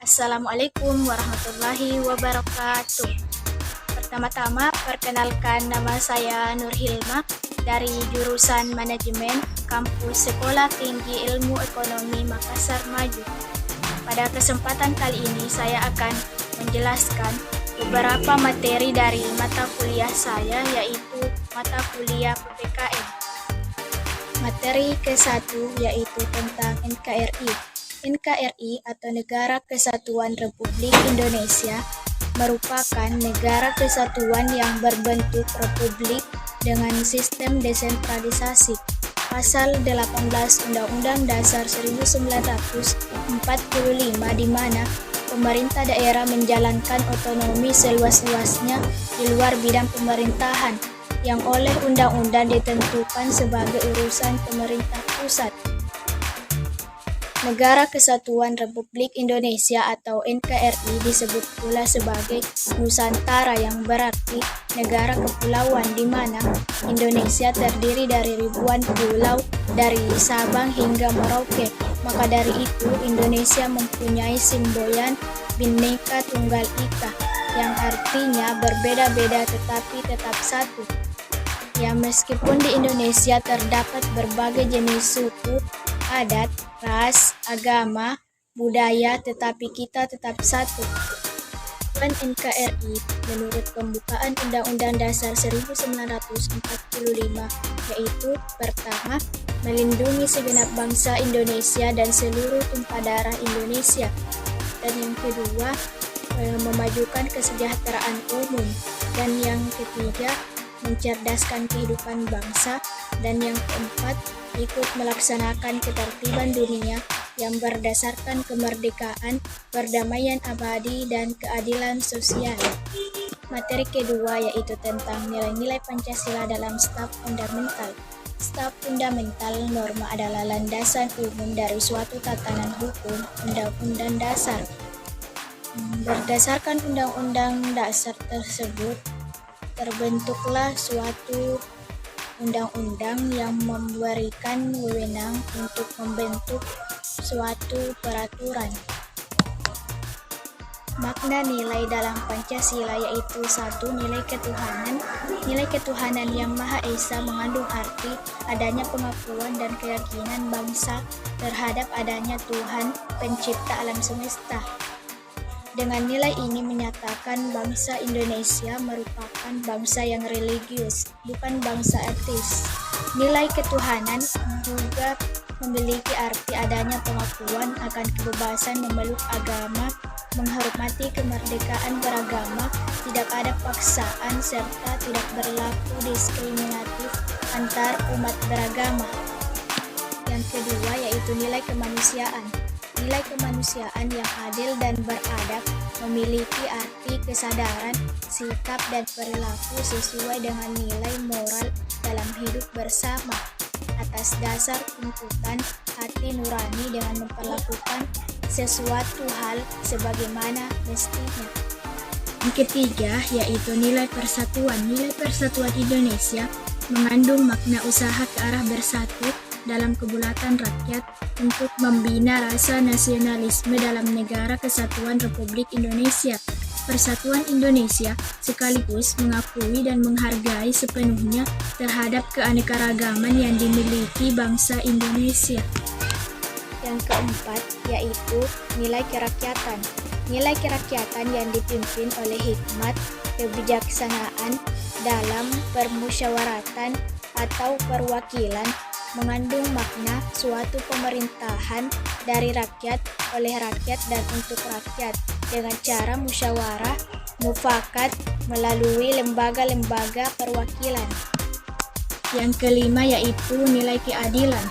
Assalamualaikum warahmatullahi wabarakatuh. Pertama-tama, perkenalkan nama saya Nur Hilma dari jurusan Manajemen Kampus Sekolah Tinggi Ilmu Ekonomi Makassar Maju. Pada kesempatan kali ini saya akan menjelaskan beberapa materi dari mata kuliah saya, yaitu mata kuliah PPKN. Materi ke-1 yaitu tentang NKRI. NKRI atau Negara Kesatuan Republik Indonesia merupakan negara kesatuan yang berbentuk republik dengan sistem desentralisasi. Pasal 18 Undang-Undang Dasar 1945 di mana pemerintah daerah menjalankan otonomi seluas-luasnya di luar bidang pemerintahan yang oleh undang-undang ditentukan sebagai urusan pemerintah pusat. Negara Kesatuan Republik Indonesia atau NKRI disebut pula sebagai Nusantara, yang berarti negara kepulauan di mana Indonesia terdiri dari ribuan pulau dari Sabang hingga Merauke. Maka dari itu Indonesia mempunyai semboyan Bhinneka Tunggal Ika yang artinya berbeda-beda tetapi tetap satu. Ya, meskipun di Indonesia terdapat berbagai jenis suku, adat, ras, agama, budaya, tetapi kita tetap satu. Tujuan NKRI menurut pembukaan Undang-Undang Dasar 1945 yaitu pertama, melindungi segenap bangsa Indonesia dan seluruh tumpah darah Indonesia, dan yang kedua, memajukan kesejahteraan umum, dan yang ketiga, mencerdaskan kehidupan bangsa, dan yang keempat, ikut melaksanakan ketertiban dunia yang berdasarkan kemerdekaan, perdamaian abadi, dan keadilan sosial. Materi kedua yaitu tentang nilai-nilai Pancasila dalam staf fundamental. Staf fundamental norma adalah landasan umum dari suatu tatanan hukum, undang-undang dasar. Berdasarkan undang-undang dasar tersebut, terbentuklah suatu undang-undang yang memberikan wewenang untuk membentuk suatu peraturan. Makna nilai dalam Pancasila yaitu 1. Nilai ketuhanan. Nilai ketuhanan yang Maha Esa mengandung arti adanya pengakuan dan keyakinan bangsa terhadap adanya Tuhan pencipta alam semesta. Dengan nilai ini menyatakan bangsa Indonesia merupakan bangsa yang religius, bukan bangsa ateis. Nilai ketuhanan juga memiliki arti adanya pengakuan akan kebebasan memeluk agama, menghormati kemerdekaan beragama, tidak ada paksaan, serta tidak berlaku diskriminatif antar umat beragama. Yang kedua yaitu nilai kemanusiaan. Nilai kemanusiaan yang adil dan beradab memiliki arti kesadaran, sikap, dan perilaku sesuai dengan nilai moral dalam hidup bersama atas dasar tuntutan hati nurani dengan memperlakukan sesuatu hal sebagaimana mestinya. Yang ketiga yaitu nilai persatuan. Nilai persatuan Indonesia mengandung makna usaha ke arah bersatu dalam kebulatan rakyat untuk membina rasa nasionalisme dalam Negara Kesatuan Republik Indonesia. Persatuan Indonesia sekaligus mengakui dan menghargai sepenuhnya terhadap keanekaragaman yang dimiliki bangsa Indonesia. Yang keempat yaitu nilai kerakyatan. Nilai kerakyatan yang dipimpin oleh hikmat, kebijaksanaan dalam permusyawaratan atau perwakilan, mengandung makna suatu pemerintahan dari rakyat, oleh rakyat, dan untuk rakyat dengan cara musyawarah, mufakat melalui lembaga-lembaga perwakilan. Yang kelima yaitu nilai keadilan.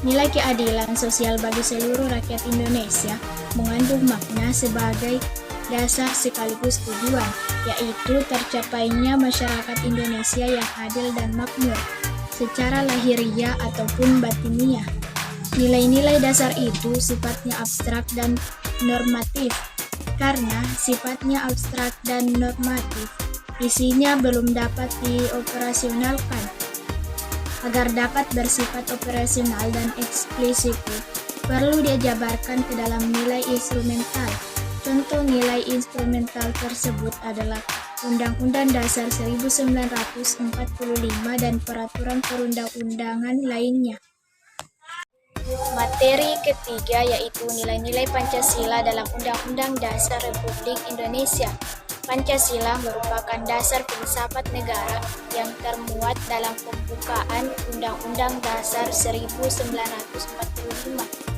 Nilai keadilan sosial bagi seluruh rakyat Indonesia mengandung makna sebagai dasar sekaligus tujuan, yaitu tercapainya masyarakat Indonesia yang adil dan makmur secara lahiriah ataupun batiniah. Nilai-nilai dasar itu sifatnya abstrak dan normatif. Karena sifatnya abstrak dan normatif, isinya belum dapat dioperasionalkan. Agar dapat bersifat operasional dan eksplisit, perlu dijabarkan ke dalam nilai instrumental. Contoh nilai instrumental tersebut adalah Undang-Undang Dasar 1945 dan peraturan perundang-undangan lainnya. Materi ketiga yaitu nilai-nilai Pancasila dalam Undang-Undang Dasar Republik Indonesia. Pancasila merupakan dasar filsafat negara yang termuat dalam pembukaan Undang-Undang Dasar 1945.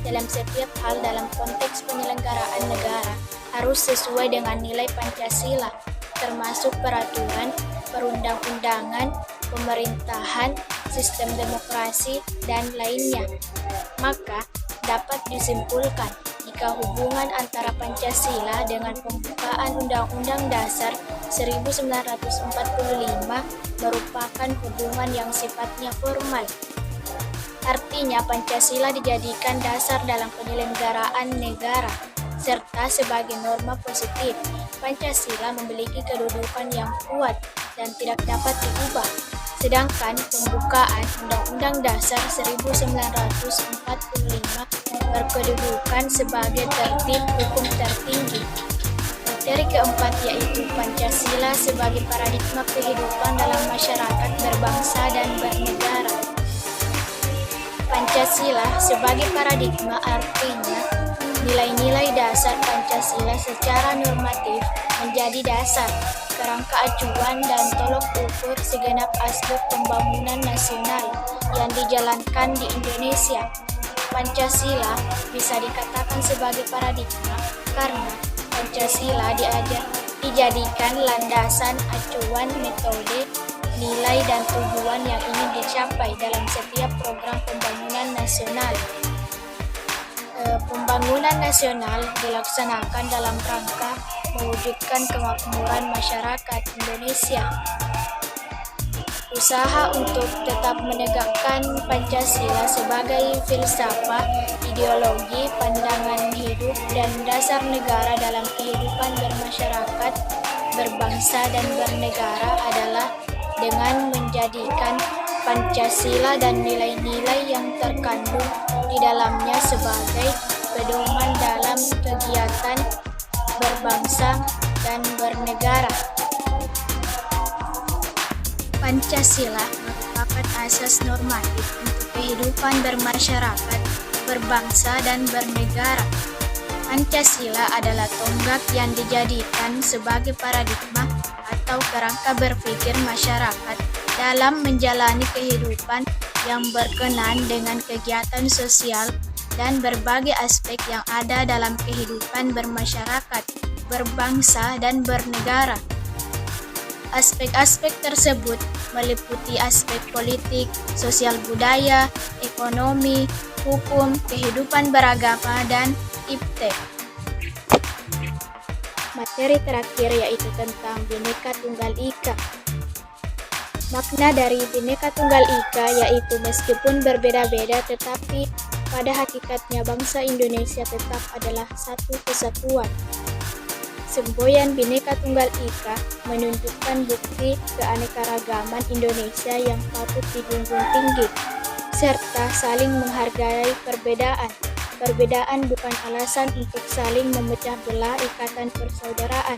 Dalam setiap hal dalam konteks penyelenggaraan negara harus sesuai dengan nilai Pancasila, termasuk peraturan, perundang-undangan, pemerintahan, sistem demokrasi, dan lainnya. Maka, dapat disimpulkan jika hubungan antara Pancasila dengan pembukaan Undang-Undang Dasar 1945 merupakan hubungan yang sifatnya formal. Artinya, Pancasila dijadikan dasar dalam penyelenggaraan negara, serta sebagai norma positif. Pancasila memiliki kedudukan yang kuat dan tidak dapat diubah. Sedangkan pembukaan Undang-Undang Dasar 1945 berkedudukan sebagai tertib hukum tertinggi. Materi keempat yaitu Pancasila sebagai paradigma kehidupan dalam masyarakat berbangsa dan bernegara. Pancasila sebagai paradigma artinya nilai-nilai dasar Pancasila secara normatif menjadi dasar, kerangka acuan dan tolok ukur segenap aspek pembangunan nasional yang dijalankan di Indonesia. Pancasila bisa dikatakan sebagai paradigma karena Pancasila dijadikan landasan acuan metode, nilai dan tujuan yang ingin dicapai dalam setiap program pembangunan nasional. Pembangunan nasional dilaksanakan dalam rangka mewujudkan kemakmuran masyarakat Indonesia. Usaha untuk tetap menegakkan Pancasila sebagai filsafat, ideologi, pandangan hidup, dan dasar negara dalam kehidupan bermasyarakat, berbangsa, dan bernegara adalah dengan menjadikan Pancasila dan nilai-nilai yang terkandung di dalamnya sebagai pedoman dalam kegiatan berbangsa dan bernegara. Pancasila merupakan asas normatif untuk kehidupan bermasyarakat, berbangsa, dan bernegara. Pancasila adalah tonggak yang dijadikan sebagai paradigma atau kerangka berpikir masyarakat dalam menjalani kehidupan yang berkenan dengan kegiatan sosial dan berbagai aspek yang ada dalam kehidupan bermasyarakat, berbangsa, dan bernegara. Aspek-aspek tersebut meliputi aspek politik, sosial budaya, ekonomi, hukum, kehidupan beragama, dan iptek. Materi terakhir yaitu tentang Bhinneka Tunggal Ika. Makna dari Bhinneka Tunggal Ika yaitu meskipun berbeda-beda tetapi pada hakikatnya bangsa Indonesia tetap adalah satu kesatuan. Semboyan Bhinneka Tunggal Ika menunjukkan bukti keanekaragaman Indonesia yang patut dijunjung tinggi, serta saling menghargai perbedaan. Perbedaan bukan alasan untuk saling memecah belah ikatan persaudaraan.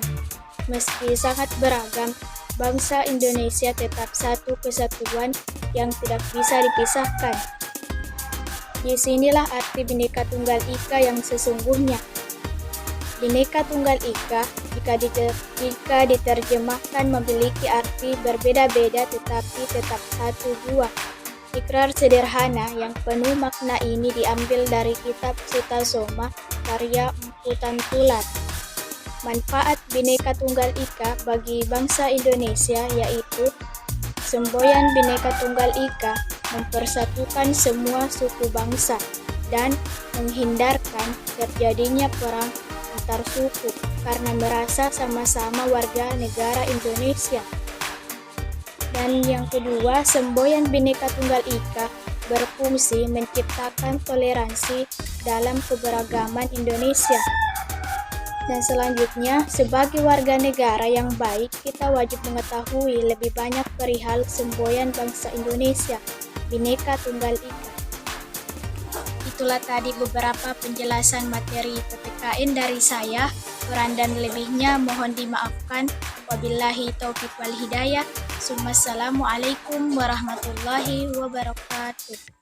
Meski sangat beragam, bangsa Indonesia tetap satu kesatuan yang tidak bisa dipisahkan. Disinilah arti Bhinneka Tunggal Ika yang sesungguhnya. Bhinneka Tunggal Ika jika diterjemahkan memiliki arti berbeda-beda tetapi tetap satu jua. Ikrar sederhana yang penuh makna ini diambil dari kitab Sutasoma karya Mpu Tantular. Manfaat Bhinneka Tunggal Ika bagi bangsa Indonesia yaitu semboyan Bhinneka Tunggal Ika mempersatukan semua suku bangsa dan menghindarkan terjadinya perang antar suku karena merasa sama-sama warga negara Indonesia. Dan yang kedua, semboyan Bhinneka Tunggal Ika berfungsi menciptakan toleransi dalam keberagaman Indonesia. Dan selanjutnya, sebagai warga negara yang baik, kita wajib mengetahui lebih banyak perihal semboyan bangsa Indonesia, Bhinneka Tunggal Ika. itulah tadi beberapa penjelasan materi PPKN dari saya. Kurang dan lebihnya mohon dimaafkan. Wabillahi taufiq wal hidayah. Assalamualaikum warahmatullahi wabarakatuh.